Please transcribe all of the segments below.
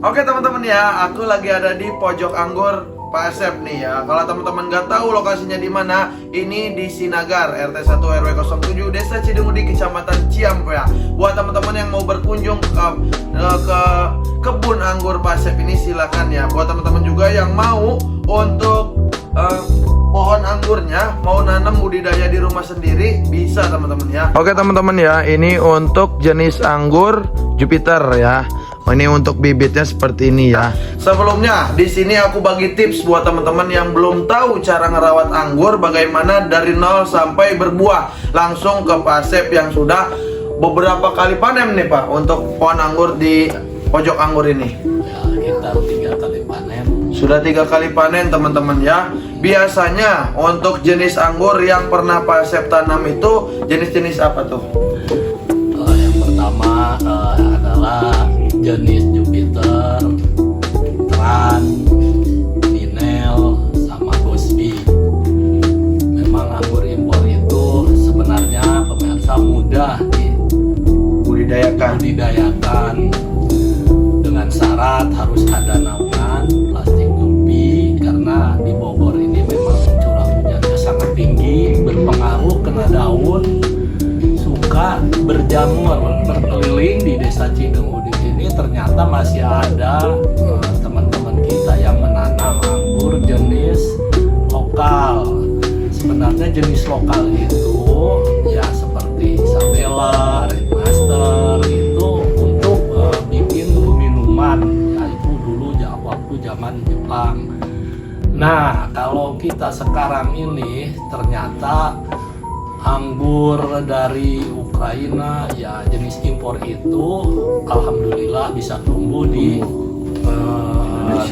Oke teman-teman ya, aku lagi ada di pojok anggur Pak Asep nih ya. Kalau teman-teman nggak tahu lokasinya di mana, ini di Sinagar, RT 1 RW 07 Desa Cidungudi, Kecamatan Ciampea. Buat teman-teman yang mau berkunjung ke kebun anggur Pak Asep ini, silakan ya. Buat teman-teman juga yang mau untuk pohon anggurnya mau nanam budidaya di rumah sendiri, bisa teman-teman ya. Oke teman-teman ya, ini untuk jenis anggur Jupiter ya. Ini untuk bibitnya seperti ini ya. Sebelumnya di sini aku bagi tips buat teman-teman yang belum tahu cara ngerawat anggur, bagaimana dari nol sampai berbuah. Langsung ke Pak Asep yang sudah beberapa kali panen nih Pak untuk pohon anggur di pojok anggur ini. Ya, kita 3 kali panen. Sudah 3 kali panen teman-teman ya. Biasanya untuk jenis anggur yang pernah Pak Asep tanam itu jenis-jenis apa tuh? Yang pertama adalah jenis Jupiter, Tran, Ninel, sama Bosby. Memang anggur impor itu sebenarnya pemirsa mudah Budidayakan. Dengan syarat harus ada naungan plastik jupi, karena di Bogor ini memang curah hujannya sangat tinggi, berpengaruh kena daun, suka berjamur berkeliling di Desa Cidungudi ini. Ternyata masih ada teman-teman kita yang menanam anggur jenis lokal. Sebenarnya jenis lokal itu ya seperti Isabella, Red Master itu untuk bikin minuman, ya itu dulu waktu zaman Jepang. Nah, kalau kita sekarang ini ternyata anggur dari Ukraina ya jenis impor itu alhamdulillah bisa tumbuh di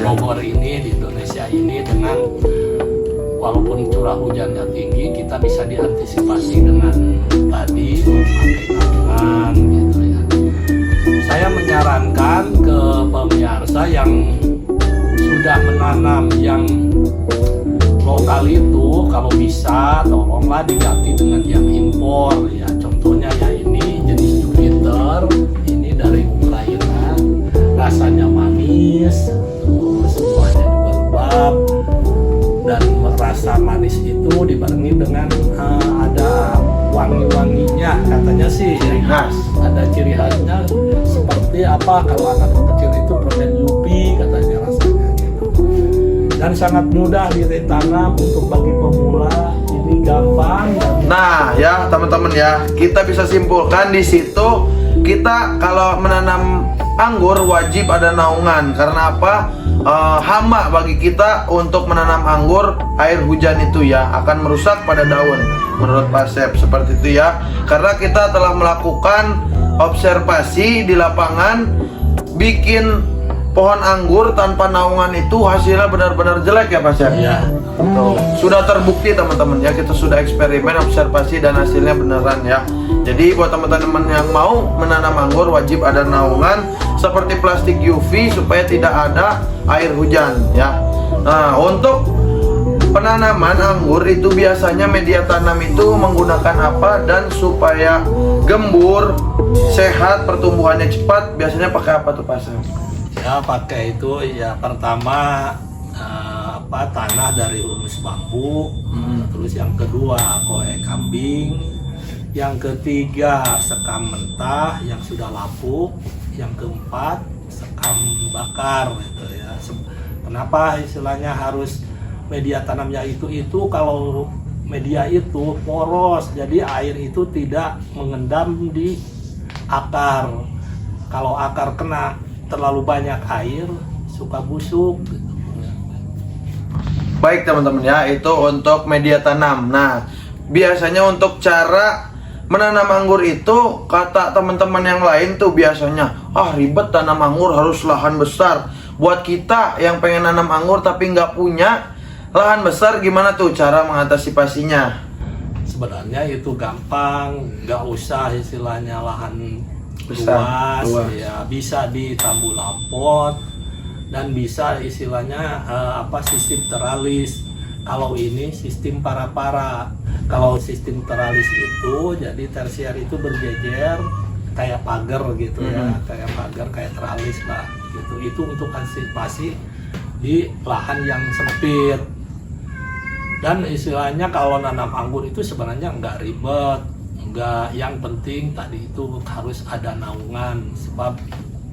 Bogor ini, di Indonesia ini, dengan walaupun curah hujannya tinggi kita bisa diantisipasi dengan tadi memakai naungan gitu ya. Saya menyarankan ke pemirsa yang sudah menanam yang lokal itu, kalau bisa tolonglah diganti dengan yang impor ya. Contohnya ya ini jenis Jupiter, ini dari Ukraina, rasanya manis, terus buahnya juga lebat, dan rasa manis itu dibarengi dengan ada wangi-wanginya, katanya sih ciri khas. Ada ciri khasnya seperti apa, kalau anak kecil itu permen yupi katanya rasanya gitu. Dan sangat mudah ditanam untuk bagi pemula, ini gampang. Nah ya teman-teman ya, kita bisa simpulkan di situ, kita kalau menanam anggur wajib ada naungan. Karena apa? Hama bagi kita untuk menanam anggur, air hujan itu ya akan merusak pada daun, menurut Pak Asep seperti itu ya. Karena kita telah melakukan observasi di lapangan, bikin pohon anggur tanpa naungan itu hasilnya benar-benar jelek ya Pak Asep. Iya, betul. Sudah terbukti teman-teman ya, kita sudah eksperimen, observasi, dan hasilnya beneran ya. Jadi buat teman-teman yang mau menanam anggur wajib ada naungan seperti plastik UV supaya tidak ada air hujan ya. Nah, untuk penanaman anggur itu biasanya media tanam itu menggunakan apa, dan supaya gembur, sehat, pertumbuhannya cepat, biasanya pakai apa tuh Pak Asep? Ya pakai itu ya, pertama tanah dari humus bambu, terus yang kedua koe kambing, yang ketiga sekam mentah yang sudah lapuk, yang keempat sekam bakar gitu ya. Kenapa istilahnya harus media tanamnya itu kalau media itu poros, jadi air itu tidak mengendam di akar. Kalau akar kena terlalu banyak air suka busuk gitu. Baik teman-teman ya, itu untuk media tanam. Nah, biasanya untuk cara menanam anggur itu, kata teman-teman yang lain tuh biasanya, ribet tanam anggur, harus lahan besar. Buat kita yang pengen nanam anggur tapi nggak punya lahan besar, gimana tuh cara mengantisipasinya? Sebenarnya itu gampang, nggak usah istilahnya lahan luas. Ya bisa di tambu lampot, dan bisa istilahnya sistem teralis. Kalau ini sistem para-para. Kalau sistem teralis itu jadi tersier itu berjejer kayak pagar gitu ya, kayak pagar, kayak teralis lah. gitu. Itu untuk antisipasi di lahan yang sempit. Dan istilahnya kalau nanam anggur itu sebenarnya nggak ribet, nggak, yang penting tadi itu harus ada naungan sebab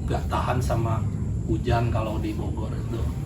nggak tahan sama hujan kalau di Bogor itu.